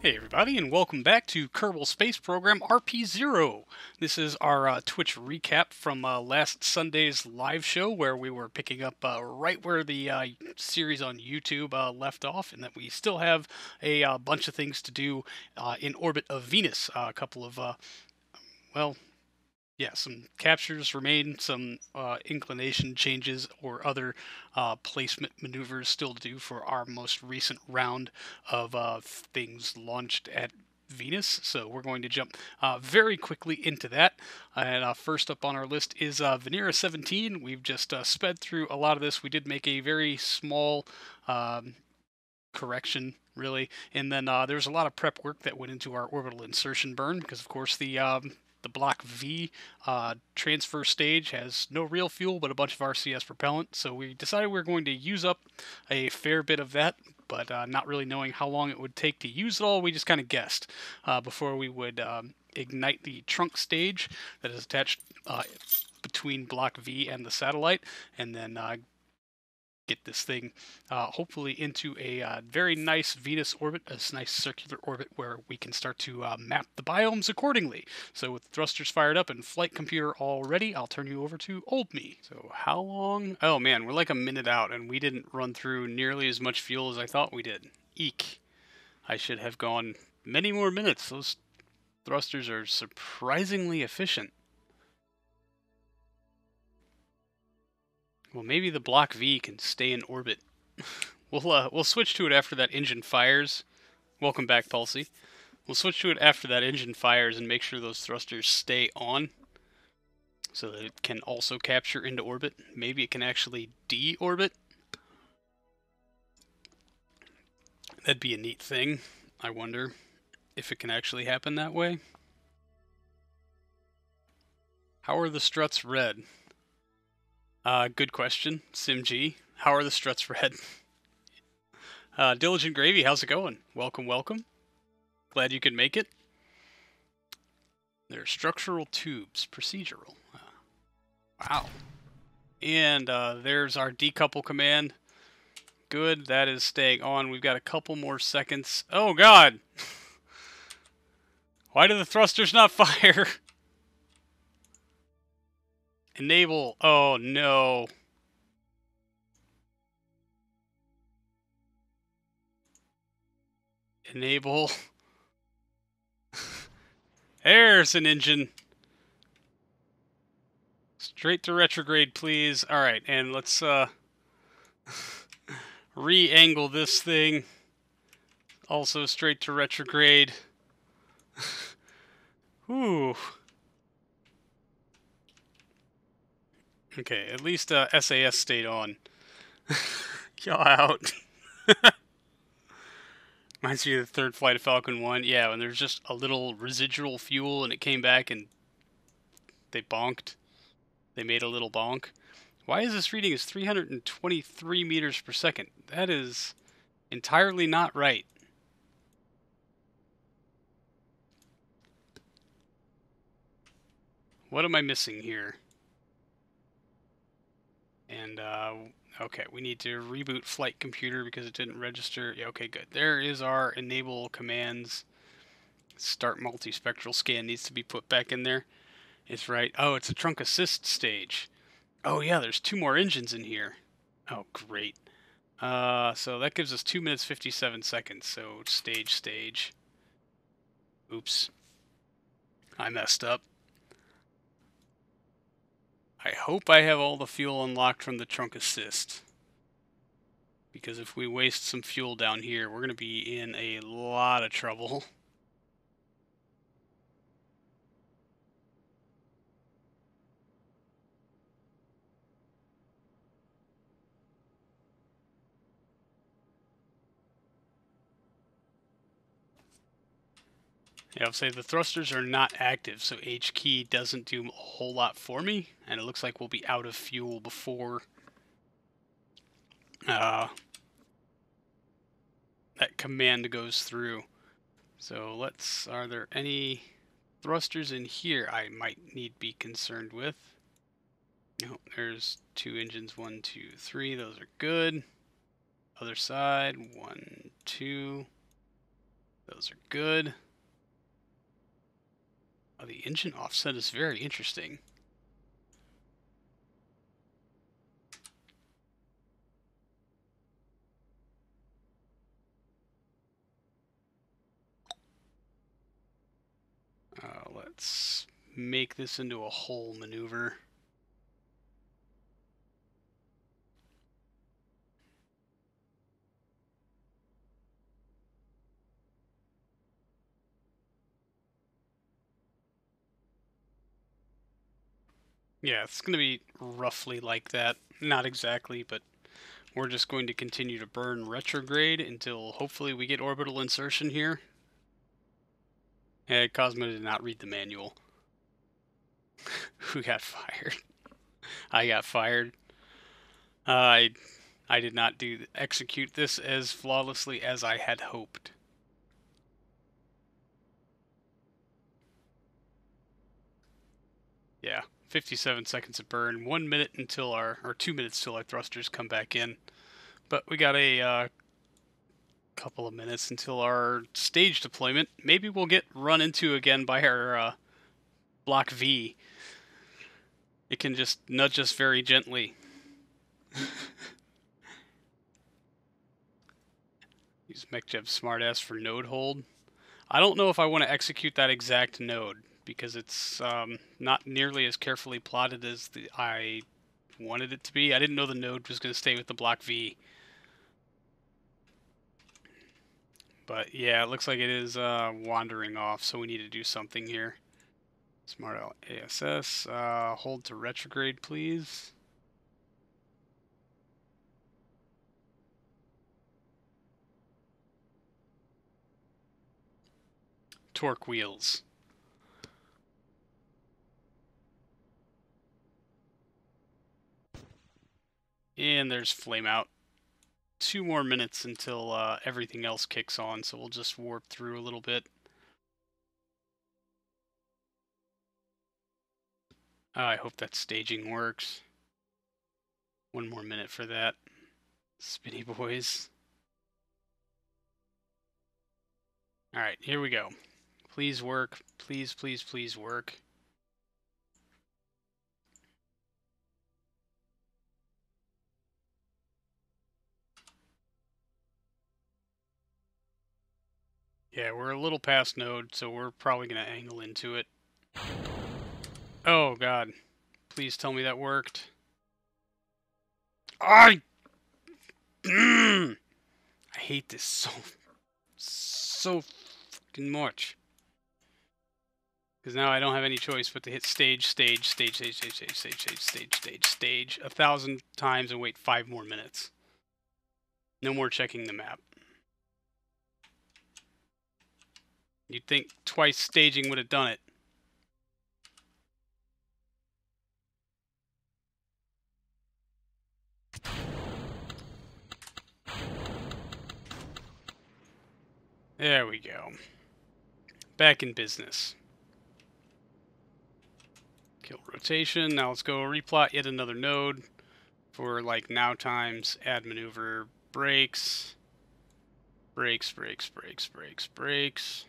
Hey everybody, and welcome back to Kerbal Space Program RP-0. This is our Twitch recap from last Sunday's live show, where we were picking up right where the series on YouTube left off, and that we still have a bunch of things to do in orbit of Venus. A couple of, some captures remain, some inclination changes or other placement maneuvers still to do for our most recent round of things launched at Venus. So we're going to jump very quickly into that. And first up on our list is Venera 17. We've just sped through a lot of this. We did make a very small correction, really, and then there's a lot of prep work that went into our orbital insertion burn, because of course the Block V transfer stage has no real fuel but a bunch of RCS propellant, so we decided we were going to use up a fair bit of that, but not really knowing how long it would take to use it all, we just kind of guessed before we would ignite the trunk stage that is attached between Block V and the satellite, and then get this thing hopefully into a very nice Venus orbit, a nice circular orbit where we can start to map the biomes accordingly. So with thrusters fired up and flight computer all ready, I'll turn you over to old me. So how long? Oh man, we're like a minute out and we didn't run through nearly as much fuel as I thought we did. Eek. I should have gone many more minutes. Those thrusters are surprisingly efficient. Well, maybe the Block V can stay in orbit. We'll switch to it after that engine fires. Welcome back, Pulsey. We'll switch to it after that engine fires and make sure those thrusters stay on, so that it can also capture into orbit. Maybe it can actually de-orbit. That'd be a neat thing. I wonder if it can actually happen that way. How are the struts red? Good question, SimG. How are the struts red? Diligent Gravy, how's it going? Welcome, welcome. Glad you could make it. They're structural tubes, procedural. Wow. And there's our decouple command. Good, that is staying on. We've got a couple more seconds. Oh god! Why do the thrusters not fire? Enable. Oh no. Enable. There's an engine. Straight to retrograde, please. Alright, and let's re-angle this thing. Also straight to retrograde. Whew. Okay, at least SAS stayed on. Y'all out. Reminds me of the third flight of Falcon 1. Yeah, when there's just a little residual fuel and it came back and they bonked. They made a little bonk. Why is this reading as 323 meters per second? That is entirely not right. What am I missing here? And, okay, we need to reboot flight computer because it didn't register. Yeah, okay, good. There is our enable commands. Start multispectral scan needs to be put back in there. It's right. Oh, it's a trunk assist stage. Oh, yeah, there's 2 more engines in here. Oh, great. So that gives us 2 minutes 57 seconds. So stage. Oops. I messed up. I hope I have all the fuel unlocked from the trunk assist. Because if we waste some fuel down here, we're going to be in a lot of trouble. Yeah, I'll say the thrusters are not active, so H key doesn't do a whole lot for me, and it looks like we'll be out of fuel before that command goes through. So are there any thrusters in here I might need be concerned with? No, there's 2 engines, 1, 2, 3, those are good. Other side, 1, 2. Those are good. Oh, the engine offset is very interesting. Let's make this into a whole maneuver. Yeah, it's going to be roughly like that. Not exactly, but we're just going to continue to burn retrograde until hopefully we get orbital insertion here. Yeah, Cosmo did not read the manual. Who got fired? I got fired. I did not execute this as flawlessly as I had hoped. Yeah, 57 seconds of burn, 1 minute until or 2 minutes till our thrusters come back in. But we got a couple of minutes until our stage deployment. Maybe we'll get run into again by our Block V. It can just nudge us very gently. Use Mech Jeb smartass for node hold. I don't know if I want to execute that exact node, because it's not nearly as carefully plotted as I wanted it to be. I didn't know the node was going to stay with the Block V. But yeah, it looks like it is wandering off, so we need to do something here. Smart ASS, hold to retrograde, please. Torque wheels. And there's flame out. 2 more minutes until everything else kicks on, so we'll just warp through a little bit. I hope that staging works. 1 more minute for that. Spinny boys. Alright, here we go. Please work. Please, please, please work. Yeah, we're a little past node, so we're probably going to angle into it. Oh, God. Please tell me that worked. I hate this so fucking much. Because now I don't have any choice but to hit stage 1,000 times and wait 5 more minutes. No more checking the map. You'd think twice staging would have done it. There we go. Back in business. Kill rotation. Now let's go replot yet another node for like now times, add maneuver, brakes. Brakes, brakes, brakes, brakes, brakes.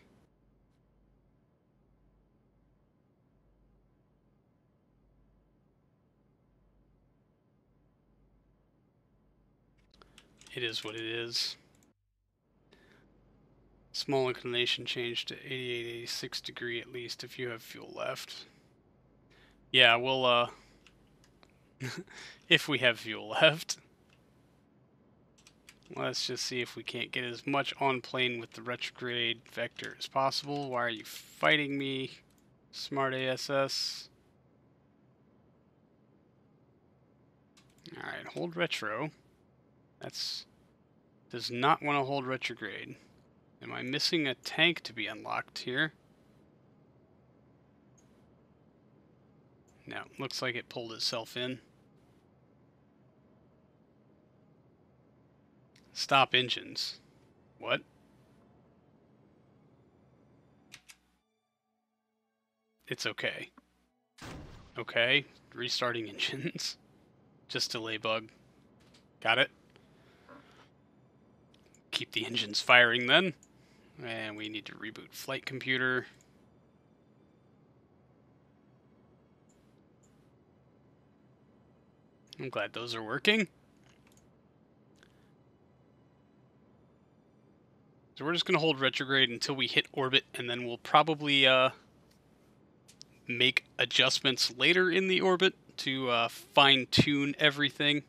It is what it is. Small inclination change to 88, 86 degree at least if you have fuel left. Yeah, we'll, if we have fuel left. Let's just see if we can't get as much on plane with the retrograde vector as possible. Why are you fighting me, smart ASS? Alright, hold retro. Does not want to hold retrograde. Am I missing a tank to be unlocked here? No, looks like it pulled itself in. Stop engines. What? It's okay. Okay, restarting engines. Just delay bug. Got it. Keep the engines firing then. And we need to reboot flight computer. I'm glad those are working. So we're just going to hold retrograde until we hit orbit, and then we'll probably make adjustments later in the orbit to fine-tune everything.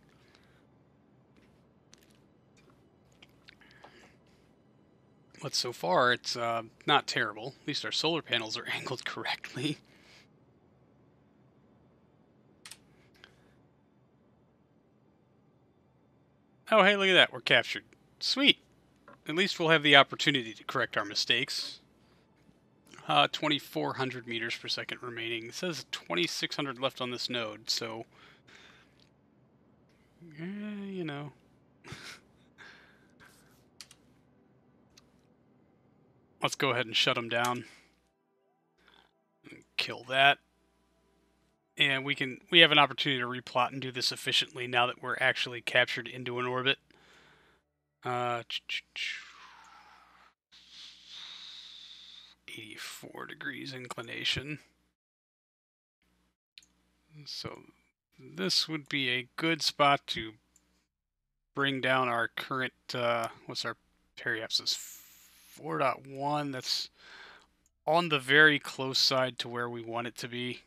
But so far, it's not terrible. At least our solar panels are angled correctly. Oh, hey, look at that. We're captured. Sweet. At least we'll have the opportunity to correct our mistakes. 2,400 meters per second remaining. It says 2,600 left on this node, so... you know... Let's go ahead and shut them down. Kill that. And we have an opportunity to replot and do this efficiently now that we're actually captured into an orbit. 84 degrees inclination. So this would be a good spot to bring down our current, what's our periapsis? 4.1. That's on the very close side to where we want it to be.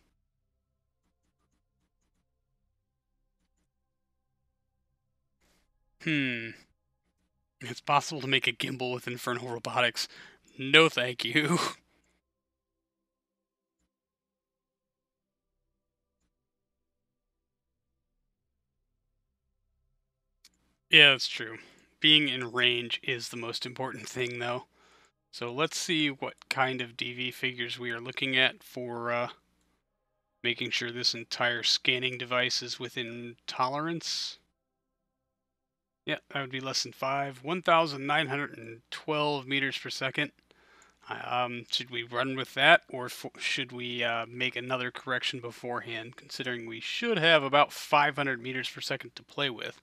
It's possible to make a gimbal with Infernal Robotics. No thank you. Yeah, that's true. Being in range is the most important thing, though. So let's see what kind of DV figures we are looking at for making sure this entire scanning device is within tolerance. Yeah, that would be less than 5. 1,912 meters per second. Should we run with that, or should we make another correction beforehand, considering we should have about 500 meters per second to play with,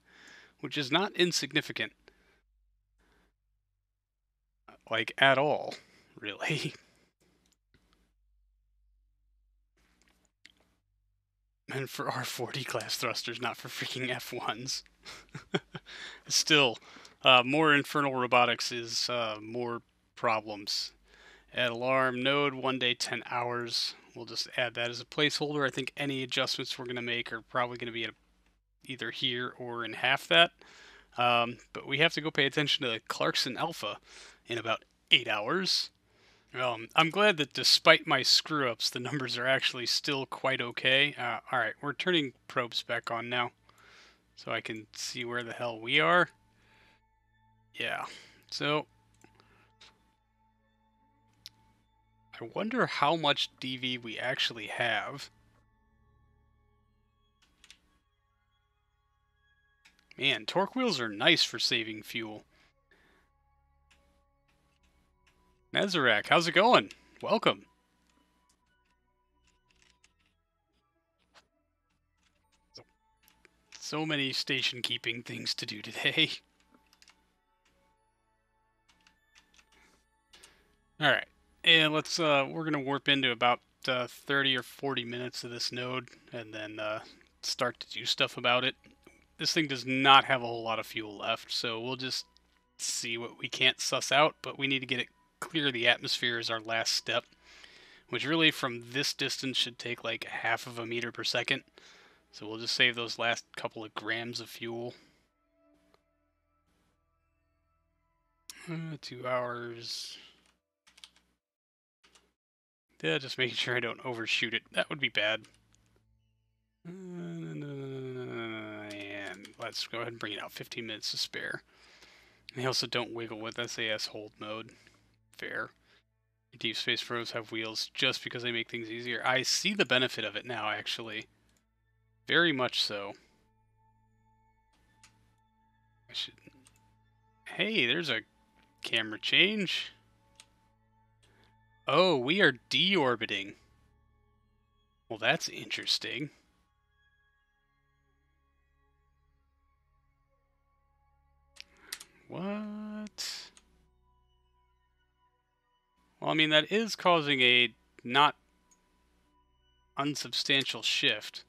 which is not insignificant. Like, at all, really. And for our 40 class thrusters, not for freaking F1s. Still, more Infernal Robotics is more problems. Add alarm node, 1 day, 10 hours. We'll just add that as a placeholder. I think any adjustments we're going to make are probably going to be at either here or in half that. But we have to go pay attention to Clarkson Alpha in about 8 hours. I'm glad that despite my screw-ups, the numbers are actually still quite okay. Alright, we're turning probes back on now, so I can see where the hell we are. Yeah, so... I wonder how much DV we actually have. Man, torque wheels are nice for saving fuel. Mazarak, how's it going? Welcome. So many station keeping things to do today. Alright, and let's, we're gonna warp into about 30 or 40 minutes of this node, and then start to do stuff about it. This thing does not have a whole lot of fuel left, so we'll just see what we can't suss out, but we need to get it clear the atmosphere as our last step, which really from this distance should take like half of a meter per second. So we'll just save those last couple of grams of fuel. 2 hours. Yeah, just making sure I don't overshoot it. That would be bad. And let's go ahead and bring it out. 15 minutes to spare. And they also don't wiggle with SAS hold mode. Fair. Deep space probes have wheels just because they make things easier. I see the benefit of it now, actually. Very much so. I should... Hey, there's a camera change. Oh, we are deorbiting. Well, that's interesting. What? Well, I mean, that is causing a not unsubstantial shift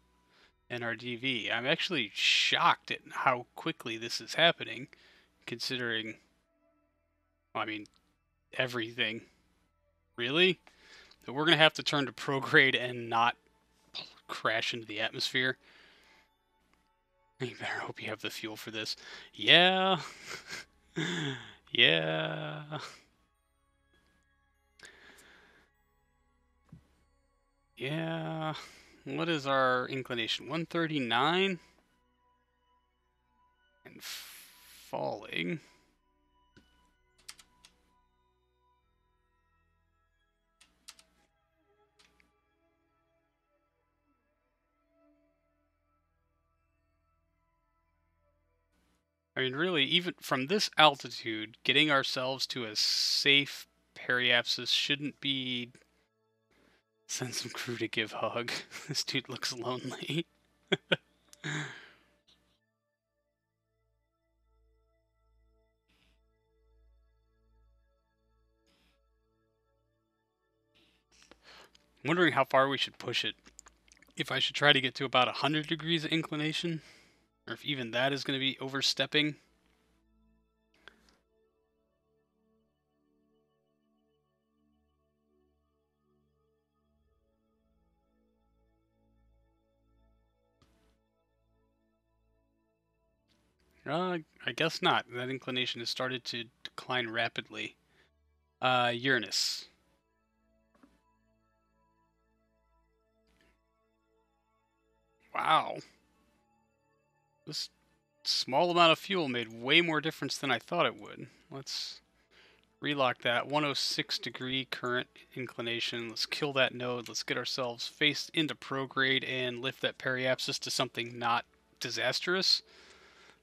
in our DV. I'm actually shocked at how quickly this is happening, considering, well, I mean, everything. Really? So we're going to have to turn to prograde and not crash into the atmosphere. You better hope you have the fuel for this. Yeah. Yeah. Yeah. What is our inclination? 139? And falling. I mean, really, even from this altitude, getting ourselves to a safe periapsis shouldn't be... Send some crew to give hug. This dude looks lonely. I'm wondering how far we should push it. If I should try to get to about 100 degrees of inclination, or if even that is going to be overstepping. I guess not. That inclination has started to decline rapidly. Uranus. Wow. This small amount of fuel made way more difference than I thought it would. Let's relock that. 106 degree current inclination. Let's kill that node. Let's get ourselves faced into prograde and lift that periapsis to something not disastrous.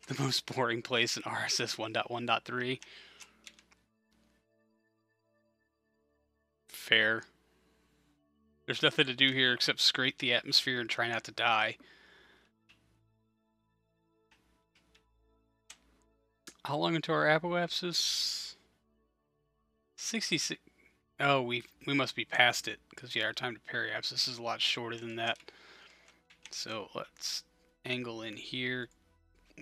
The most boring place in RSS 1.1.3. Fair. There's nothing to do here except scrape the atmosphere and try not to die. How long into our apoapsis? 66. Oh, we must be past it, because yeah, our time to periapsis is a lot shorter than that. So let's angle in here.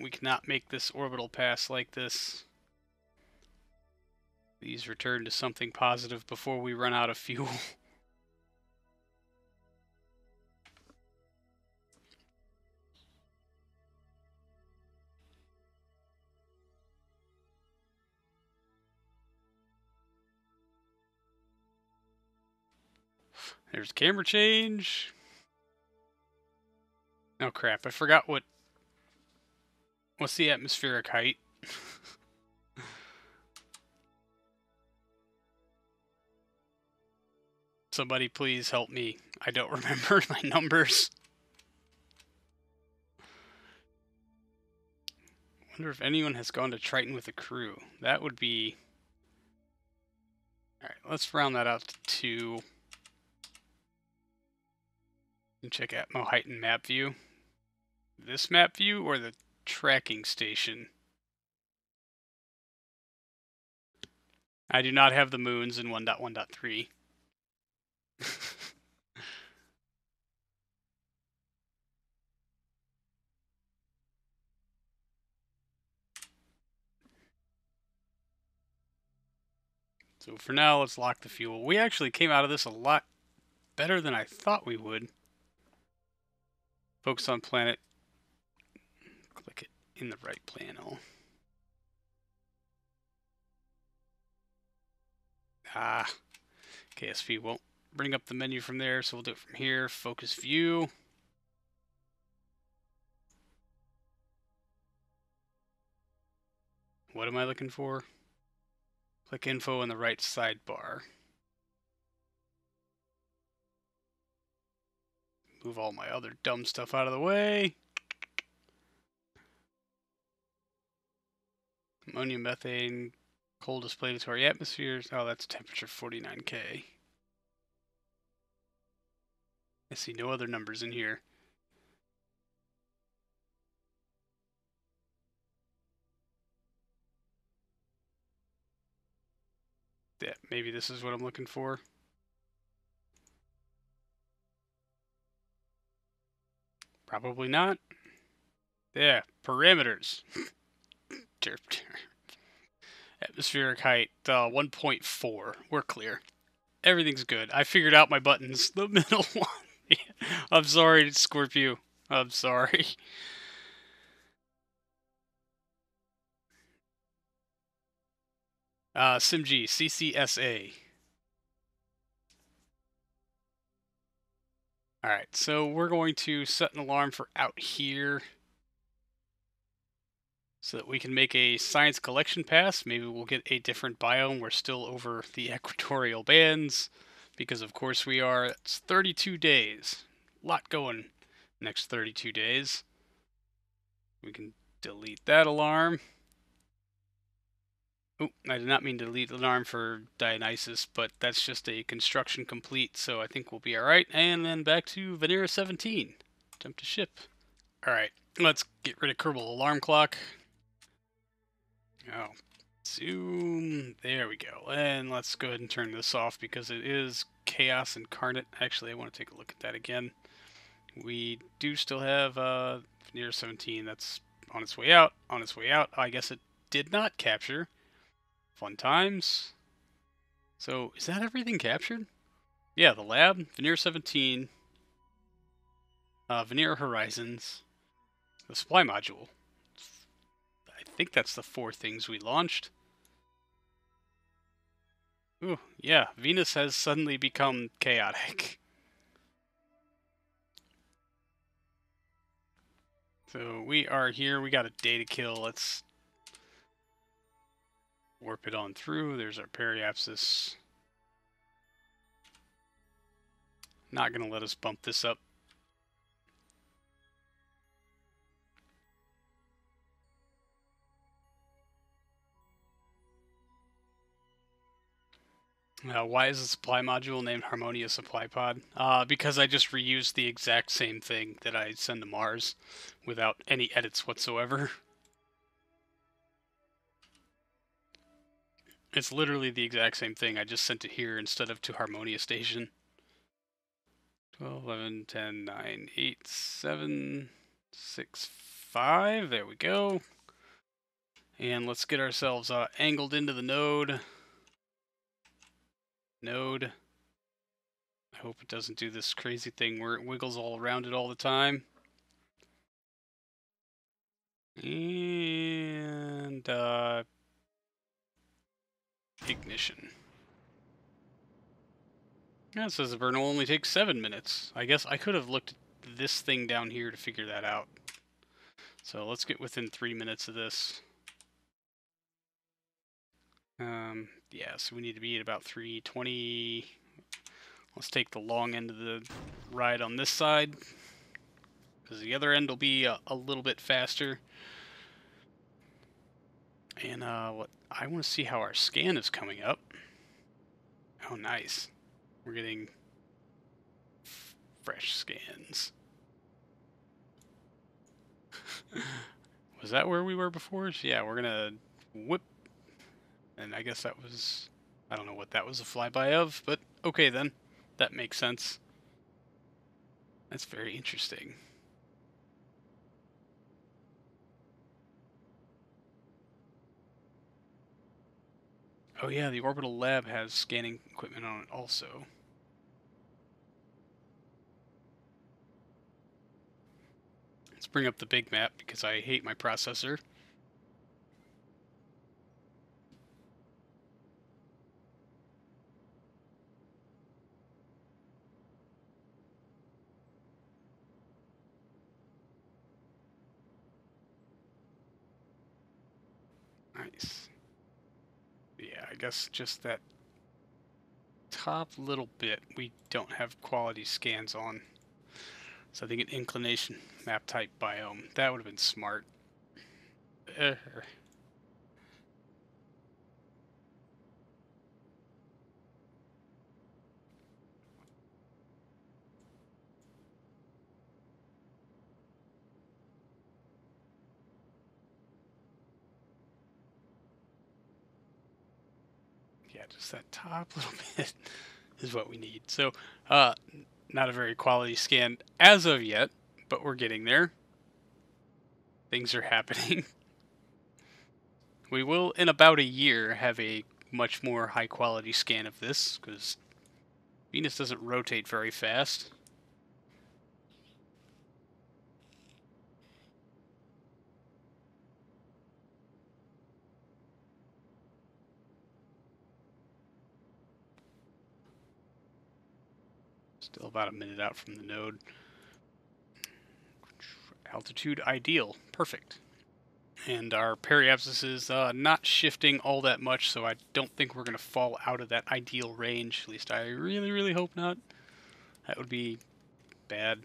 We cannot make this orbital pass like this. Please return to something positive before we run out of fuel. There's camera change. Oh crap, I forgot what's the atmospheric height? Somebody please help me. I don't remember my numbers. Wonder if anyone has gone to Triton with a crew. That would be... Alright, let's round that out to 2. And check Atmo height and map view. This map view or the tracking station? I do not have the moons in 1.1.3. So for now, let's lock the fuel. We actually came out of this a lot better than I thought we would. Focus on planet. Click it in the right panel. KSP won't bring up the menu from there, so we'll do it from here. Focus view. What am I looking for? Click info in the right sidebar. Move all my other dumb stuff out of the way. Ammonia, methane, coal display to our atmospheres. Oh, that's temperature 49K. I see no other numbers in here. Yeah, maybe this is what I'm looking for. Probably not. Yeah, parameters. Atmospheric height, 1.4. We're clear. Everything's good. I figured out my buttons. The middle one. I'm sorry, Scorpio. I'm sorry. SimG, CCSA. Alright, so we're going to set an alarm for out here so that we can make a science collection pass. Maybe we'll get a different biome. We're still over the equatorial bands because, of course, we are. It's 32 days. A lot going next 32 days. We can delete that alarm. Oh, I did not mean to delete the alarm for Dionysus, but that's just a construction complete, so I think we'll be alright. And then back to Venera 17. Attempt to ship. Alright, let's get rid of Kerbal Alarm Clock. Oh, zoom. There we go. And let's go ahead and turn this off because it is Chaos Incarnate. Actually, I want to take a look at that again. We do still have Venera 17. That's on its way out. On its way out. I guess it did not capture. Fun times. So, is that everything captured? Yeah, the lab, Venera 17, Venera Horizons, the supply module. I think that's the 4 things we launched. Ooh, yeah, Venus has suddenly become chaotic. So we are here, we got a day to kill. Let's warp it on through. There's our periapsis. Not going to let us bump this up. Why is the supply module named Harmonia Supply Pod? Because I just reused the exact same thing that I send to Mars without any edits whatsoever. It's literally the exact same thing. I just sent it here instead of to Harmonia Station. 12, 11, 10, 9, 8, 7, 6, 5. There we go. And let's get ourselves angled into the node. Node. I hope it doesn't do this crazy thing where it wiggles all around it all the time. And ignition. Yeah, it says the burn will only take 7 minutes. I guess I could have looked at this thing down here to figure that out. So let's get within 3 minutes of this. Yeah, so we need to be at about 3:20. Let's take the long end of the ride on this side, because the other end will be a little bit faster. And what I want to see how our scan is coming up. Oh, nice. We're getting fresh scans. Was that where we were before? Yeah, we're gonna whip. And I guess that was, I don't know what that was a flyby of, but okay then. That makes sense. That's very interesting. Oh yeah, the Orbital lab has scanning equipment on it also. Let's bring up the big map because I hate my processor. Nice. Yeah, I guess just that top little bit we don't have quality scans on. So I think an inclination map type biome. That would have been smart. Yeah, just that top little bit is what we need. So, not a very quality scan as of yet, but we're getting there. Things are happening. We will, in about a year, have a much more high-quality scan of this, because Venus doesn't rotate very fast. Still about a minute out from the node. Altitude ideal. Perfect. And our periapsis is not shifting all that much, so I don't think we're going to fall out of that ideal range. At least I really, really hope not. That would be bad.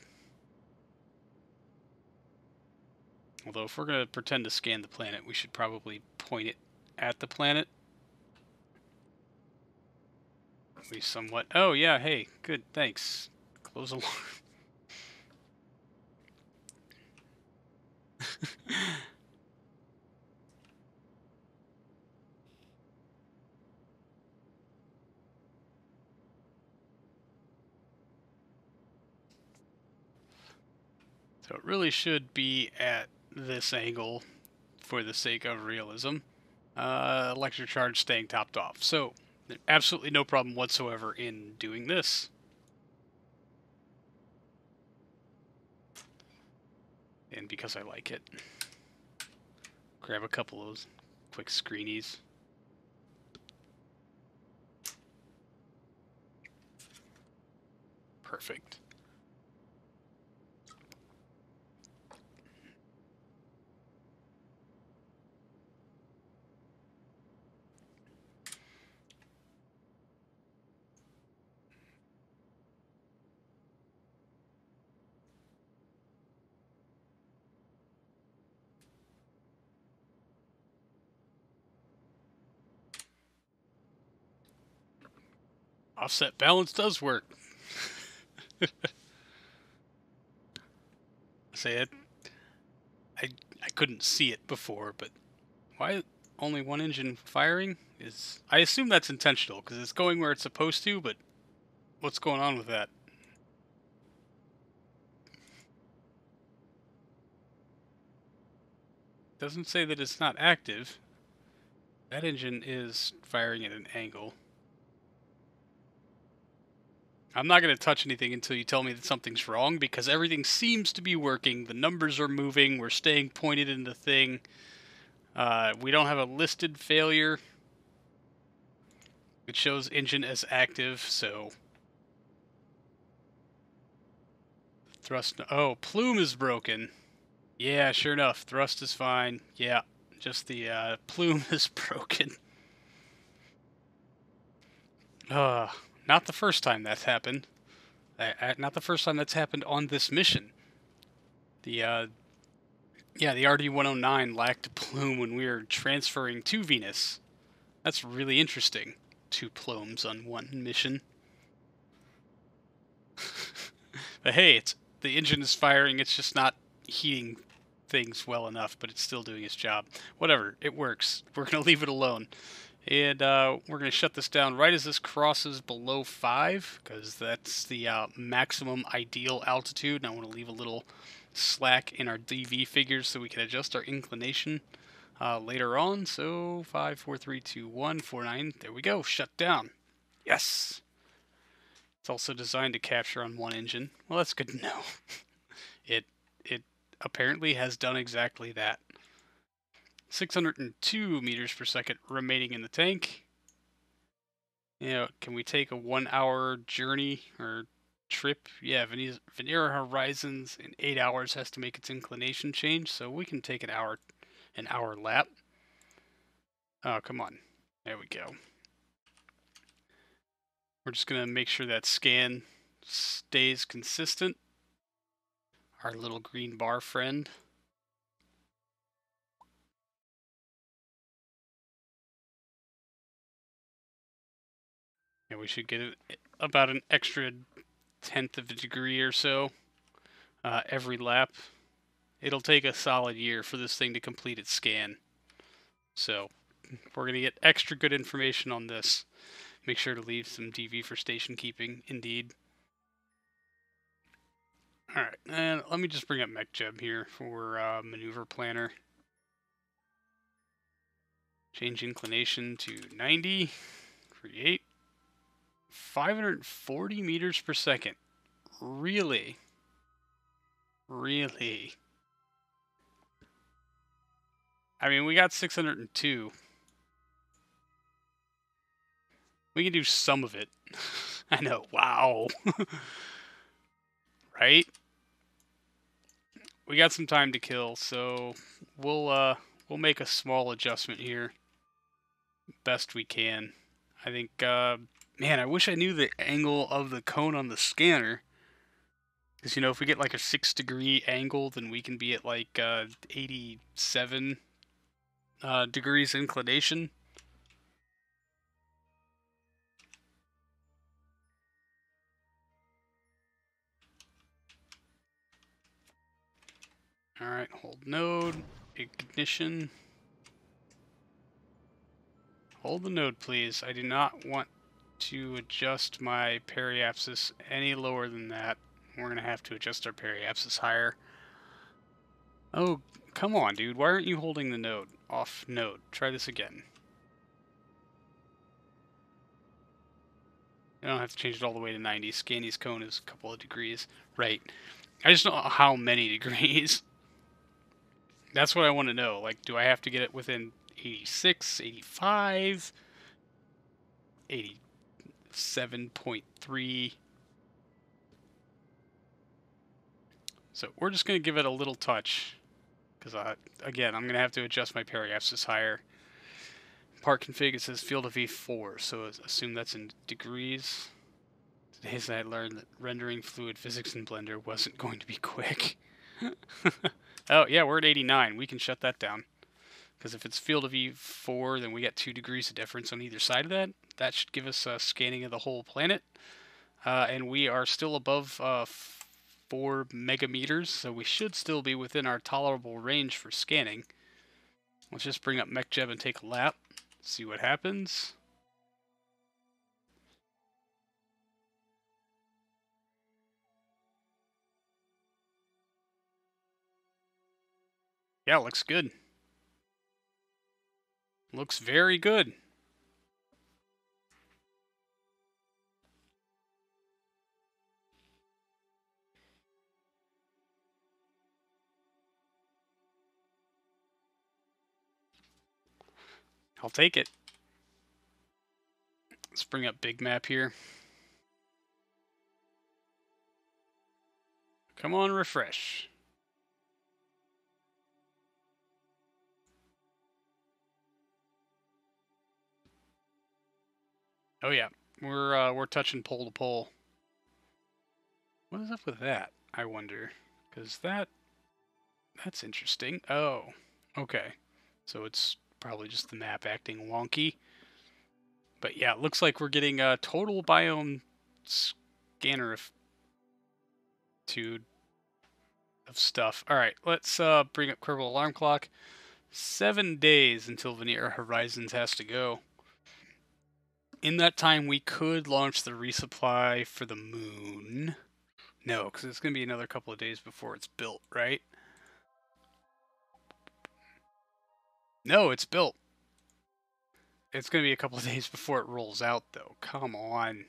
Although if we're going to pretend to scan the planet, we should probably point it at the planet. At least somewhat. Oh, yeah, hey, good, thanks. Close alarm. So it really should be at this angle for the sake of realism. Electric charge staying topped off. So absolutely no problem whatsoever in doing this. And because I like it, grab a couple of those quick screenies. Perfect. Offset balance does work. Say it. I couldn't see it before, but why only one engine firing? I assume that's intentional because it's going where it's supposed to, but what's going on with that? Doesn't say that it's not active. That engine is firing at an angle. I'm not going to touch anything until you tell me that something's wrong, because everything seems to be working. The numbers are moving. We're staying pointed in the thing. We don't have a listed failure. It shows engine as active, so... Thrust... Oh, plume is broken. Yeah, sure enough. Thrust is fine. Yeah, just the plume is broken. Not the first time that's happened. Not the first time that's happened on this mission. The RD-109 lacked a plume when we were transferring to Venus. That's really interesting. 2 plumes on one mission. But hey, the engine is firing. It's just not heating things well enough, but it's still doing its job. Whatever, it works. We're going to leave it alone. And we're going to shut this down right as this crosses below 5, because that's the maximum ideal altitude. And I want to leave a little slack in our DV figures so we can adjust our inclination later on. So 5, 4, 3, 2, 1, 4, 9. There we go. Shut down. Yes. It's also designed to capture on one engine. Well, that's good to know. It apparently has done exactly that. 602 meters per second remaining in the tank. You know, can we take a 1 hour journey or trip? Yeah, Venera Horizons in 8 hours has to make its inclination change, so we can take an hour lap. Oh, come on. There we go. We're just going to make sure that scan stays consistent. Our little green bar friend. And we should get about an extra 1/10 of a degree or so every lap. It'll take a solid year for this thing to complete its scan. So we're going to get extra good information on this. Make sure to leave some DV for station keeping, indeed. Alright, and let me just bring up Mech Jeb here for Maneuver Planner. Change inclination to 90. Create. 540 meters per second. Really? Really? I mean, we got 602. We can do some of it. I know. Wow. Right? We got some time to kill, so we'll make a small adjustment here. Best we can. I think, man, I wish I knew the angle of the cone on the scanner. Because, you know, if we get like a 6-degree angle, then we can be at like 87 degrees inclination. Alright, hold node, ignition. Hold the node, please. I do not want to adjust my periapsis any lower than that. We're going to have to adjust our periapsis higher. Oh, come on, dude. Why aren't you holding the node? Off node. Try this again. You don't have to change it all the way to 90. Scanny's cone is a couple of degrees. Right. I just don't know how many degrees. That's what I want to know. Like, do I have to get it within 86, 85, 87.3? So we're just going to give it a little touch. Because, again, I'm going to have to adjust my periapsis higher. Part config, it says field of V4, so assume that's in degrees. Today's I learned that rendering fluid physics in Blender wasn't going to be quick. Oh, yeah, we're at 89. We can shut that down. Because if it's field of V4, then we get 2 degrees of difference on either side of that. That should give us a scanning of the whole planet. And we are still above 4 megameters, so we should still be within our tolerable range for scanning. Let's just bring up Mech Jeb and take a lap. See what happens. Yeah, looks good. Looks very good. I'll take it. Let's bring up big map here. Come on, refresh. Oh yeah, we're touching pole to pole. What is up with that? I wonder, because that's interesting. Oh, okay. So it's probably just the map acting wonky. But yeah, it looks like we're getting a total biome scanner of stuff. All right, let's bring up Kerbal Alarm Clock. 7 days until Veneer Horizons has to go. In that time, we could launch the resupply for the moon. No, because it's going to be another couple of days before it's built, right? No, it's built. It's going to be a couple of days before it rolls out, though. Come on.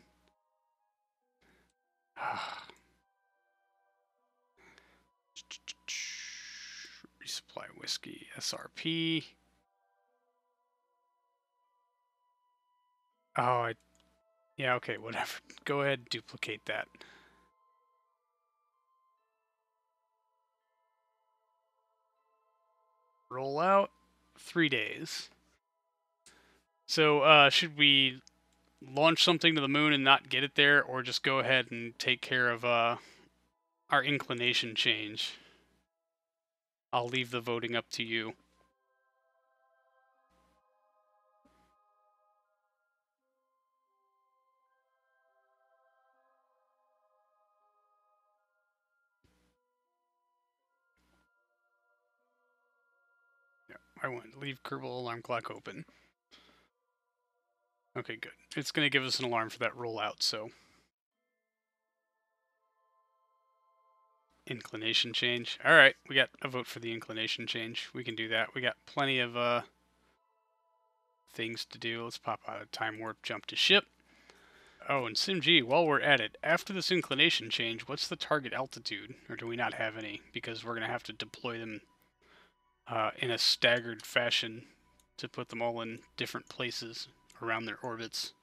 Resupply whiskey, SRP. Oh, yeah, okay, whatever. Go ahead and duplicate that. Roll out, 3 days. So, should we launch something to the moon and not get it there, or just go ahead and take care of our inclination change? I'll leave the voting up to you. Yeah, I want to leave Kerbal Alarm Clock open. Okay, good. It's going to give us an alarm for that rollout, so... Inclination change. Alright, we got a vote for the inclination change. We can do that. We got plenty of things to do. Let's pop out of time warp, jump to ship. Oh, and SimG, while we're at it, after this inclination change, what's the target altitude? Or do we not have any? Because we're going to have to deploy them in a staggered fashion to put them all in different places around their orbits.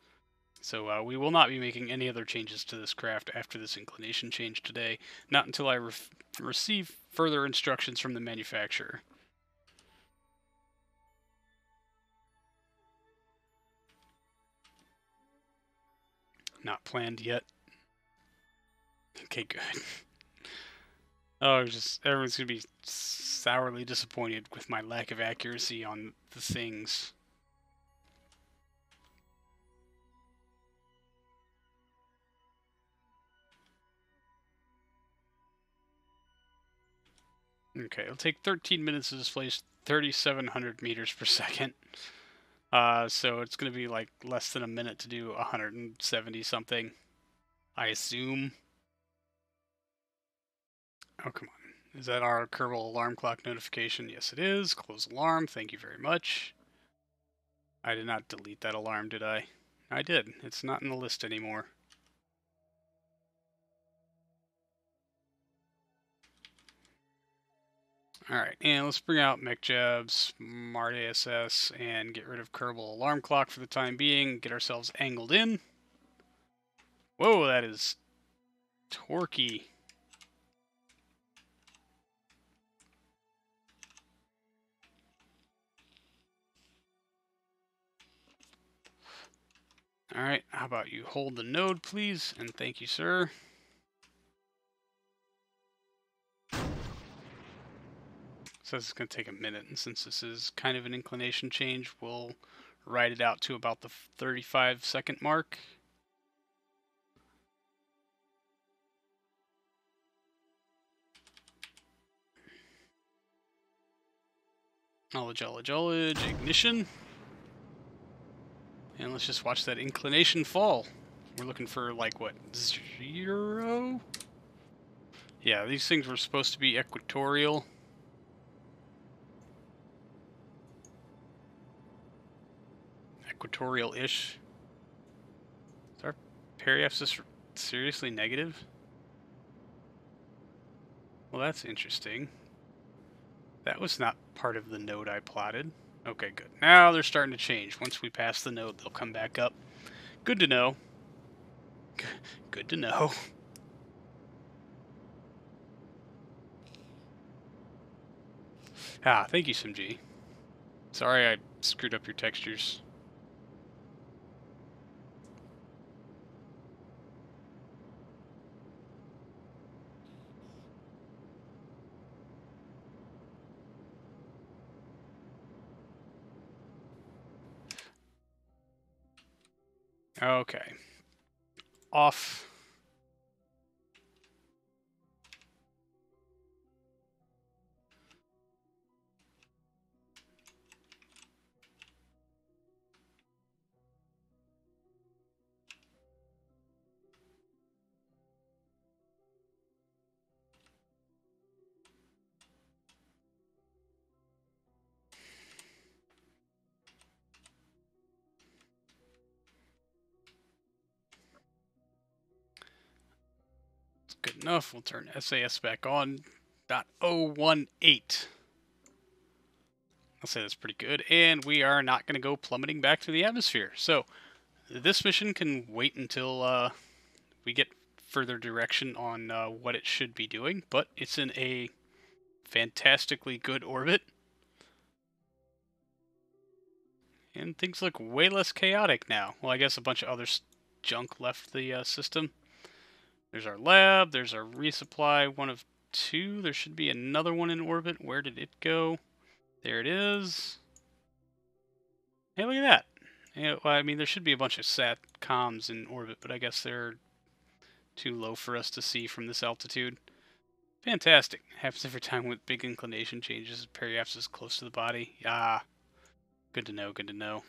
So we will not be making any other changes to this craft after this inclination change today, not until I receive further instructions from the manufacturer. Not planned yet. Okay, good. Oh, everyone's gonna be sourly disappointed with my lack of accuracy on the things. Okay, it'll take 13 minutes to displace 3,700 meters per second. So it's going to be like less than a minute to do 170 something, I assume. Oh, come on. Is that our Kerbal alarm clock notification? Yes, it is. Close alarm. Thank you very much. I did not delete that alarm, did I? I did. It's not in the list anymore. Alright, and let's bring out Mech Jeb, Smart ASS, and get rid of Kerbal alarm clock for the time being. Get ourselves angled in. Whoa, that is torquey. Alright, how about you hold the node, please? And thank you, sir. So this is going to take a minute, and since this is kind of an inclination change, we'll ride it out to about the 35-second mark. Knowledge, ignition. And let's just watch that inclination fall. We're looking for, like, what, 0? Yeah, these things were supposed to be equatorial. Equatorial-ish. Is our periapsis seriously negative? Well, that's interesting. That was not part of the node I plotted. Okay, good. Now they're starting to change. Once we pass the node, they'll come back up. Good to know. Good to know. Ah, thank you, SimG. Sorry I screwed up your textures. Okay. Off. Good enough. We'll turn SAS back on. .018. I'll say that's pretty good. And we are not going to go plummeting back to the atmosphere. So this mission can wait until we get further direction on what it should be doing. But it's in a fantastically good orbit. And things look way less chaotic now. Well, I guess a bunch of other junk left the system. There's our lab, there's our resupply, one of 2. There should be another one in orbit. Where did it go? There it is. Hey, look at that. Yeah, well, I mean, there should be a bunch of sat comms in orbit, but I guess they're too low for us to see from this altitude. Fantastic. Happens every time with big inclination changes. Periapsis close to the body. Ah, good to know, good to know.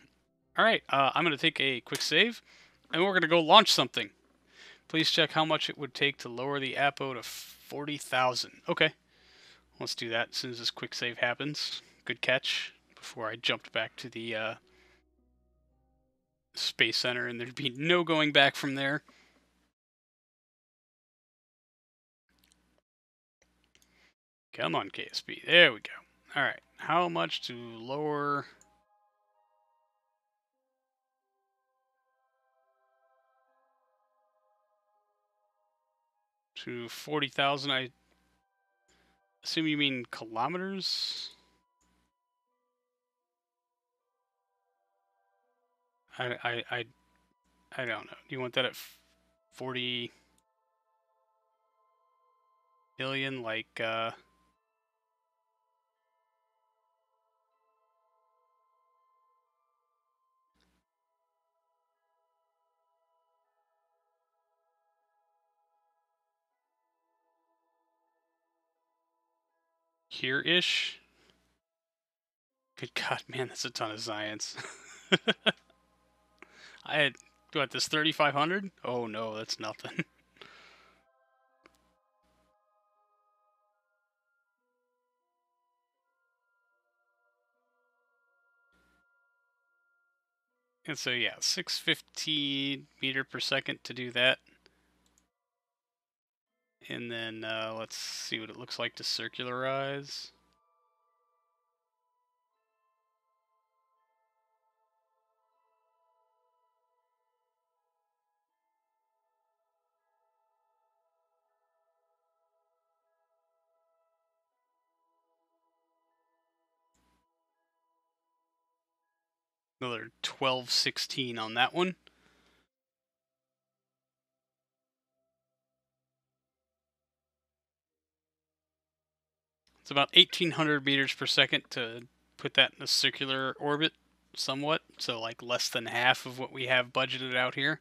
Alright, I'm going to take a quick save, and we're going to go launch something. Please check how much it would take to lower the APO to 40,000. Okay, let's do that as soon as this quick save happens. Good catch, before I jumped back to the Space Center, and there'd be no going back from there. Come on, KSP. There we go. Alright, how much to lower... to 40,000? I assume you mean kilometers? I don't know. Do you want that at 40 billion? Like, here-ish? Good God, man, that's a ton of science. I had, what, this 3,500? Oh no, that's nothing. And so yeah, 650 meter per second to do that. And then let's see what it looks like to circularize. Another 1216 on that one. It's about 1,800 meters per second to put that in a circular orbit, somewhat. So like less than half of what we have budgeted out here.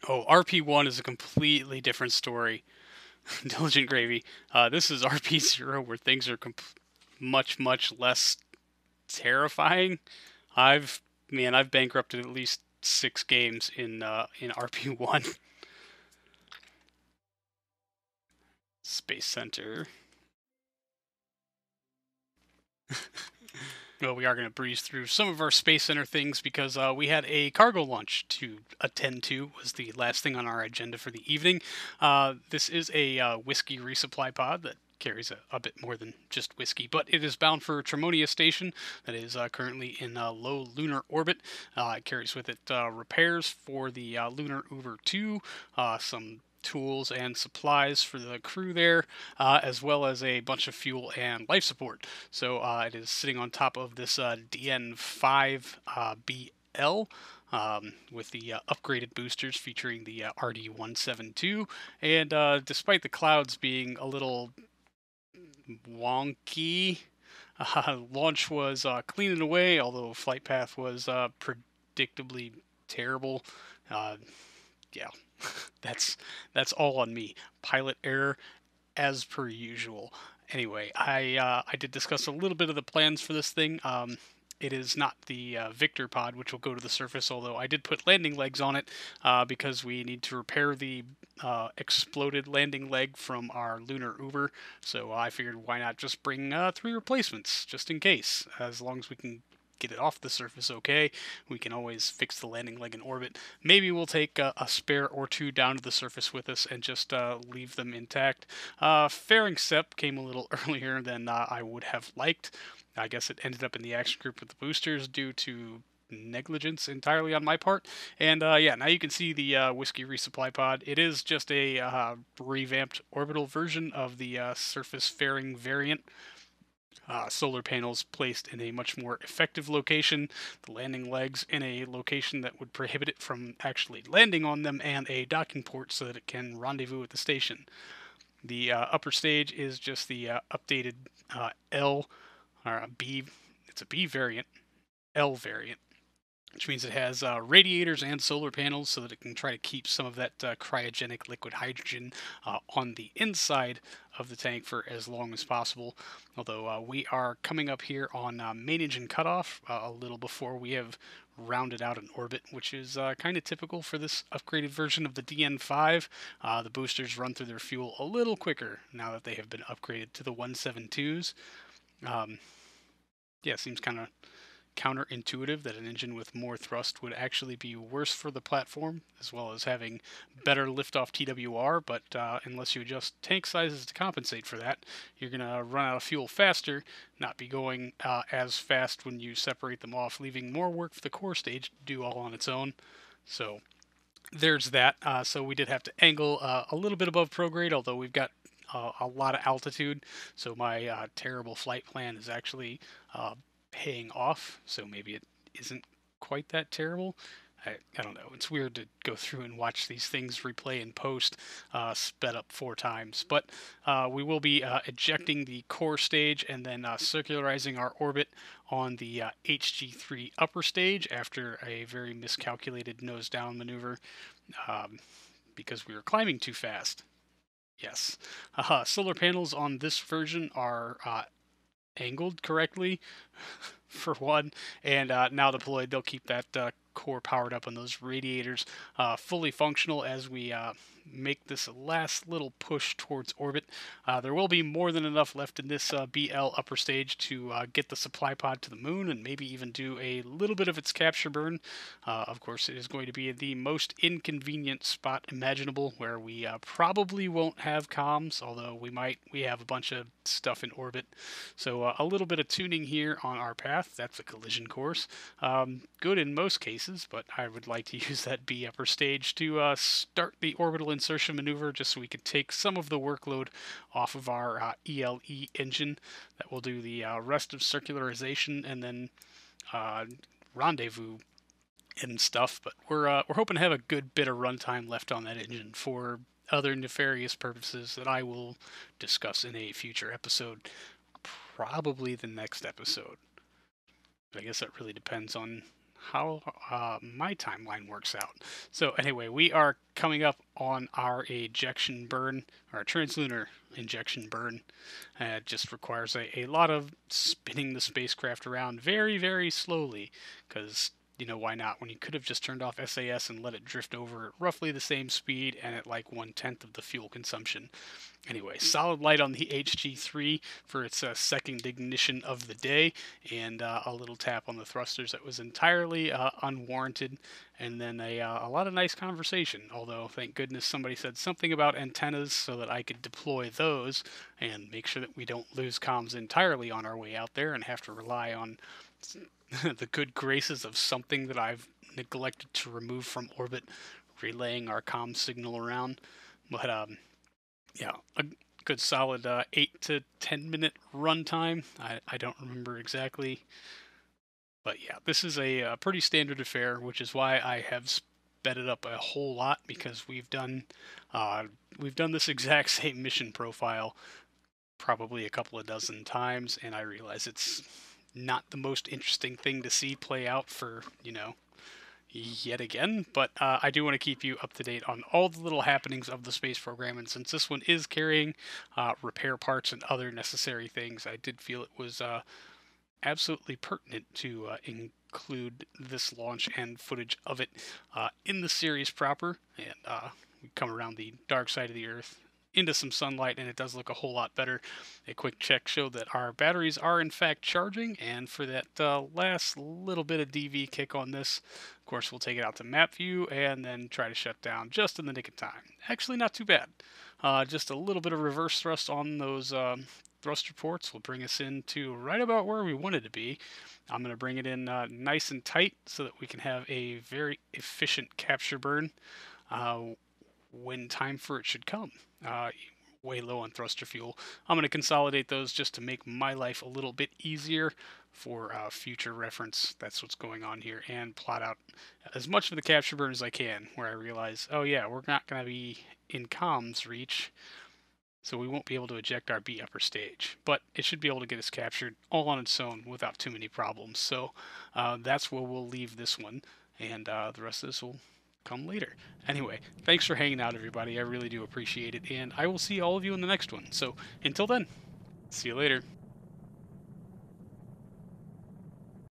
Oh, RP-1 is a completely different story. Diligent Gravy. This is RP-0, where things are much less terrifying. I've bankrupted at least 6 games in RP-1. Space Center. Well, we are going to breeze through some of our Space Center things because we had a cargo launch to attend to, was the last thing on our agenda for the evening. This is a whiskey resupply pod that carries a bit more than just whiskey, but it is bound for Tremonia Station that is currently in low lunar orbit. It carries with it repairs for the Lunar Uber 2, some tools and supplies for the crew there, as well as a bunch of fuel and life support. So it is sitting on top of this DN5BL with the upgraded boosters featuring the RD172. And despite the clouds being a little wonky, launch was clean and away, although flight path was predictably terrible. Yeah, that's all on me. Pilot error, as per usual. Anyway, I did discuss a little bit of the plans for this thing. It is not the Victor pod, which will go to the surface, although I did put landing legs on it because we need to repair the exploded landing leg from our lunar Uber. So I figured why not just bring 3 replacements, just in case, as long as we can get it off the surface okay. We can always fix the landing leg in orbit. Maybe we'll take a spare or 2 down to the surface with us and just leave them intact. Fairing SEP came a little earlier than I would have liked. I guess it ended up in the action group with the boosters due to negligence entirely on my part. And yeah, now you can see the whiskey resupply pod. It is just a revamped orbital version of the surface fairing variant. Solar panels placed in a much more effective location, the landing legs in a location that would prohibit it from actually landing on them, and a docking port so that it can rendezvous at the station. The upper stage is just the updated L, or B, it's a B variant, L variant. which means it has radiators and solar panels so that it can try to keep some of that cryogenic liquid hydrogen on the inside of the tank for as long as possible. Although we are coming up here on main engine cutoff a little before we have rounded out an orbit, which is kind of typical for this upgraded version of the DN5. The boosters run through their fuel a little quicker now that they have been upgraded to the 172s. Yeah, seems kind of counterintuitive that an engine with more thrust would actually be worse for the platform, as well as having better liftoff TWR, but unless you adjust tank sizes to compensate for that, you're going to run out of fuel faster, not be going as fast when you separate them off, leaving more work for the core stage to do all on its own. So there's that. So we did have to angle a little bit above prograde, although we've got a lot of altitude, so my terrible flight plan is actually paying off, so maybe it isn't quite that terrible. I don't know. It's weird to go through and watch these things replay in post, sped up 4 times. But we will be ejecting the core stage and then circularizing our orbit on the HG3 upper stage after a very miscalculated nose-down maneuver because we were climbing too fast. Yes. Solar panels on this version are angled correctly, for one, and now deployed, they'll keep that core powered up and those radiators fully functional as we make this last little push towards orbit. There will be more than enough left in this BL upper stage to get the supply pod to the moon and maybe even do a little bit of its capture burn. Of course, it is going to be the most inconvenient spot imaginable where we probably won't have comms, although we have a bunch of stuff in orbit. So a little bit of tuning here on our path. That's a collision course. Good in most cases, but I would like to use that B upper stage to start the orbital insertion maneuver just so we can take some of the workload off of our ELE engine. That will do the rest of circularization and then rendezvous and stuff. But we're hoping to have a good bit of runtime left on that engine for other nefarious purposes that I will discuss in a future episode, probably the next episode. But I guess that really depends on how my timeline works out. So anyway, we are coming up on our ejection burn, our translunar injection burn. It just requires a lot of spinning the spacecraft around very, very slowly, because you know, why not? When you could have just turned off SAS and let it drift over at roughly the same speed and at like 1/10 of the fuel consumption. Anyway, solid light on the HG3 for its second ignition of the day, and a little tap on the thrusters that was entirely unwarranted, and then a lot of nice conversation, although thank goodness somebody said something about antennas so that I could deploy those and make sure that we don't lose comms entirely on our way out there and have to rely on the good graces of something that I've neglected to remove from orbit, relaying our comm signal around. But yeah, a good solid 8 to 10 minute runtime. I don't remember exactly, but yeah, this is a pretty standard affair, which is why I have sped it up a whole lot, because we've done this exact same mission profile probably a couple of dozen times, and I realize it's not the most interesting thing to see play out for, you know, yet again, but I do want to keep you up to date on all the little happenings of the space program, and since this one is carrying repair parts and other necessary things, I did feel it was absolutely pertinent to include this launch and footage of it in the series proper, and we come around the dark side of the Earth into some sunlight, and it does look a whole lot better. A quick check showed that our batteries are in fact charging, and for that last little bit of DV kick on this, of course, we'll take it out to map view and then try to shut down just in the nick of time. Actually, not too bad. Just a little bit of reverse thrust on those thruster ports will bring us into right about where we wanted to be. I'm going to bring it in nice and tight so that we can have a very efficient capture burn when time for it should come. Way low on thruster fuel. I'm going to consolidate those just to make my life a little bit easier for future reference. That's what's going on here, and plot out as much of the capture burn as I can, where I realize, oh yeah, we're not going to be in comms reach So we won't be able to eject our B upper stage, but it should be able to get us captured all on its own without too many problems. So that's where we'll leave this one, and the rest of this will come later. Anyway, thanks for hanging out, everybody. I really do appreciate it, and I will see all of you in the next one. So until then, see you later.